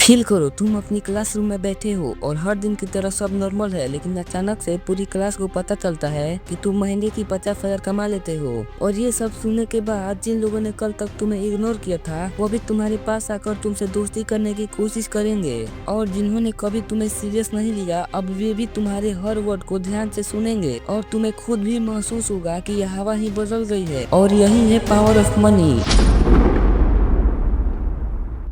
Feel करो तुम अपनी क्लासरूम में बैठे हो और हर दिन की तरह सब नॉर्मल है, लेकिन अचानक से पूरी क्लास को पता चलता है कि तुम महीने की 50,000 कमा लेते हो। और ये सब सुनने के बाद जिन लोगों ने कल तक तुम्हें इग्नोर किया था वो भी तुम्हारे पास आकर तुमसे दोस्ती करने की कोशिश करेंगे, और जिन्होंने कभी तुम्हें सीरियस नहीं लिया अब वे भी तुम्हारे हर वर्ड को ध्यान से सुनेंगे, और तुम्हें खुद भी महसूस होगा कि यह हवा ही बदल गई है। और यही है पावर ऑफ मनी।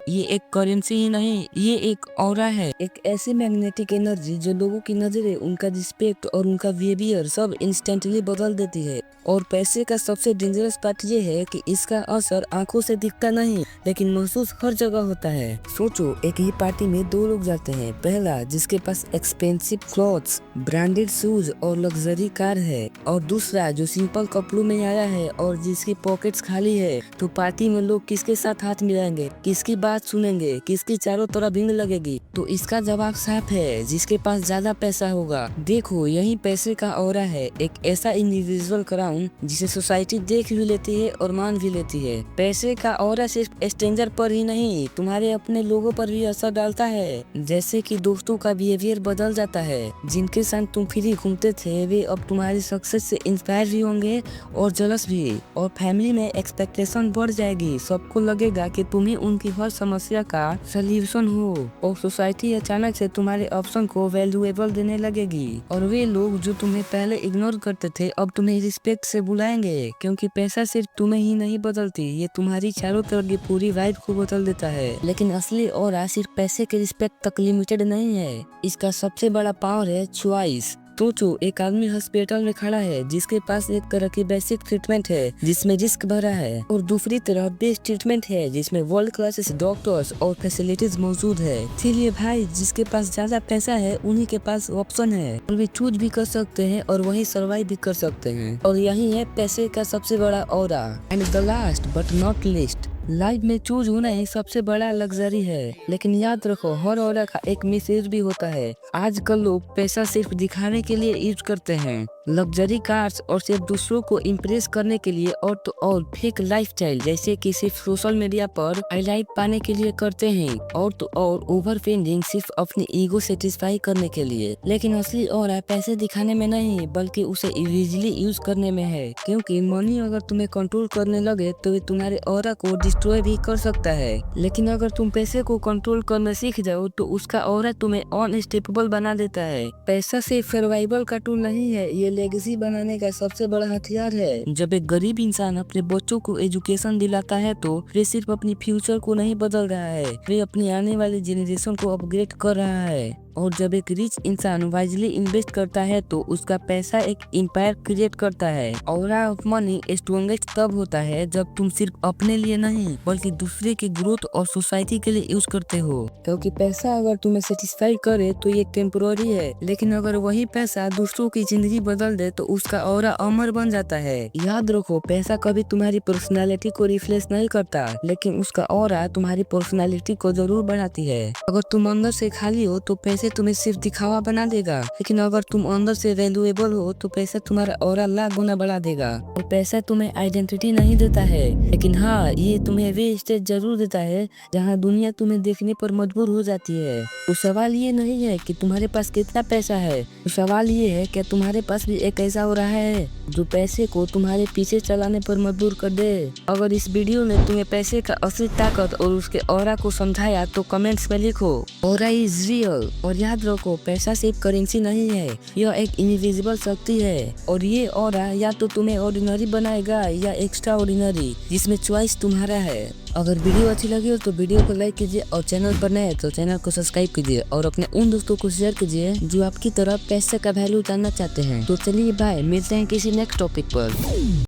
ये एक करेंसी ही नहीं, ये एक ऑरा है, एक ऐसी मैग्नेटिक एनर्जी जो लोगों की नजरें, उनका रिस्पेक्ट और उनका बिहेवियर सब इंस्टेंटली बदल देती है। और पैसे का सबसे डेंजरस पार्ट ये है कि इसका असर आंखों से दिखता नहीं, लेकिन महसूस हर जगह होता है। सोचो, एक ही पार्टी में दो लोग जाते हैं, पहला जिसके पास एक्सपेंसिव क्लॉथ्स, ब्रांडेड शूज और लग्जरी कार है, और दूसरा जो सिंपल कपड़ों में आया है और जिसकी पॉकेट्स खाली है। तो पार्टी में लोग किसके साथ हाथ मिलाएंगे, किसकी बात सुनेंगे, किसकी चारों तरफ भीड़ लगेगी? तो इसका जवाब साफ है, जिसके पास ज्यादा पैसा होगा। देखो, यही पैसे का ऑरा है, एक ऐसा इंडिविजुअल क्राउन जिसे सोसाइटी देख भी लेती है और मान भी लेती है। पैसे का ऑरा सिर्फ स्ट्रेंजर पर ही नहीं, तुम्हारे अपने लोगों पर भी असर डालता है। जैसे कि दोस्तों का बिहेवियर बदल जाता है, जिनके साथ तुम फ्री घूमते थे वे अब तुम्हारी सक्सेस से इंस्पायर भी होंगे और जलस भी। और फैमिली में एक्सपेक्टेशन बढ़ जाएगी, सबको लगेगा कि तुम्हें उनकी हर समस्या का सॉल्यूशन हो, और सोसाइटी अचानक से तुम्हारे ऑप्शन को वैल्यूएबल देने लगेगी। और वे लोग जो तुम्हें पहले इग्नोर करते थे अब तुम्हें रिस्पेक्ट से बुलाएंगे, क्योंकि पैसा सिर्फ तुम्हें ही नहीं बदलती, ये तुम्हारी चारों तरफ की पूरी वाइब को बदल देता है। लेकिन असली ऑरा सिर्फ पैसे के रिस्पेक्ट तक लिमिटेड नहीं है, इसका सबसे बड़ा पावर है चॉइस। सोचो, एक आदमी हॉस्पिटल में खड़ा है जिसके पास एक तरह की बेसिक ट्रीटमेंट है जिसमें रिस्क भरा है, और दूसरी तरफ बेस्ट ट्रीटमेंट है जिसमें वर्ल्ड क्लास डॉक्टर्स और फैसिलिटीज मौजूद है। इसीलिए भाई, जिसके पास ज्यादा पैसा है उन्हीं के पास ऑप्शन है, और वे चूज भी कर सकते हैं और वही सर्वाइव भी कर सकते हैं। और यही है पैसे का सबसे बड़ा aura. And the last but not least, life में चूज होना ही सबसे बड़ा लग्जरी है, लेकिन याद रखो हर ऑरा का एक मैसेज भी होता है। आजकल लोग पैसा सिर्फ दिखाने के लिए यूज करते हैं, लग्जरी कार्स और सिर्फ दूसरों को इम्प्रेस करने के लिए, और तो और फेक लाइफस्टाइल जैसे कि सिर्फ सोशल मीडिया पर हाईलाइट पाने के लिए करते हैं, और तो और ओवर स्पेंडिंग सिर्फ अपनी ईगो सेटिस्फाई करने के लिए। लेकिन असली ऑरा पैसे दिखाने में नहीं बल्कि उसे इजीली यूज करने में है, क्योंकि मनी अगर तुम्हें कंट्रोल करने लगे तो ये तुम्हारे ऑरा को डिस्ट्रॉय भी कर सकता है। लेकिन अगर तुम पैसे को कंट्रोल करना सीख जाओ तो उसका ऑरा तुम्हें अनस्टॉपेबल बना देता है। पैसा सिर्फ सर्वाइवल का टूल नहीं है, ये लेगेसी बनाने का सबसे बड़ा हथियार है। जब एक गरीब इंसान अपने बच्चों को एजुकेशन दिलाता है तो वे सिर्फ अपनी फ्यूचर को नहीं बदल रहा है, वे अपनी आने वाली जेनरेशन को अपग्रेड कर रहा है। और जब एक रिच इंसान वाइजली इन्वेस्ट करता है तो उसका पैसा एक एम्पायर क्रिएट करता है। ऑरा ऑफ मनी स्ट्रॉन्गेस्ट तब होता है जब तुम सिर्फ अपने लिए नहीं बल्कि दूसरे की ग्रोथ और सोसाइटी के लिए यूज करते हो, क्योंकि पैसा अगर तुम्हें सेटिस्फाई करे तो ये टेम्पोररी है, लेकिन अगर वही पैसा दूसरों की जिंदगी बदल दे तो उसका ऑरा अमर बन जाता है। याद रखो, पैसा कभी तुम्हारी पर्सनालिटी को रिफ्लेक्ट नहीं करता, लेकिन उसका ऑरा तुम्हारी पर्सनालिटी को जरूर बढ़ाती है। अगर तुम अंदर से खाली हो तो पैसे तुम्हें सिर्फ दिखावा बना देगा, लेकिन अगर तुम अंदर से वैल्यूएबल हो तो पैसा तुम्हारा ऑरा लाख गुना बढ़ा देगा। और पैसा तुम्हें आइडेंटिटी नहीं देता है, लेकिन हाँ, ये तुम्हें वे स्टेज जरूर देता है जहाँ दुनिया तुम्हें देखने पर मजबूर हो जाती है। तो सवाल ये नहीं है कि तुम्हारे पास कितना पैसा है, तो सवाल ये है कि तुम्हारे पास भी एक ऐसा ऑरा है जो पैसे को तुम्हारे पीछे चलाने पर मजबूर कर दे। अगर इस वीडियो में तुम्हें पैसे का असली ताकत और उसके ऑरा को समझाया तो कमेंट्स में लिखो ऑरा इज रियल। और याद रखो, पैसा सिर्फ करेंसी नहीं है, यह एक इनविजिबल शक्ति है, और ये ऑरा या तो तुम्हें ऑर्डिनरी बनाएगा या एक्स्ट्रा ऑर्डिनरी, जिसमें चॉइस तुम्हारा है। अगर वीडियो अच्छी लगी हो तो वीडियो को लाइक कीजिए, और चैनल पर नए हैं तो चैनल को सब्सक्राइब कीजिए, और अपने उन दोस्तों को शेयर कीजिए जो आपकी तरह पैसे का वैल्यू जानना चाहते हैं। तो चलिए बाय, मिलते हैं किसी नेक्स्ट टॉपिक पर।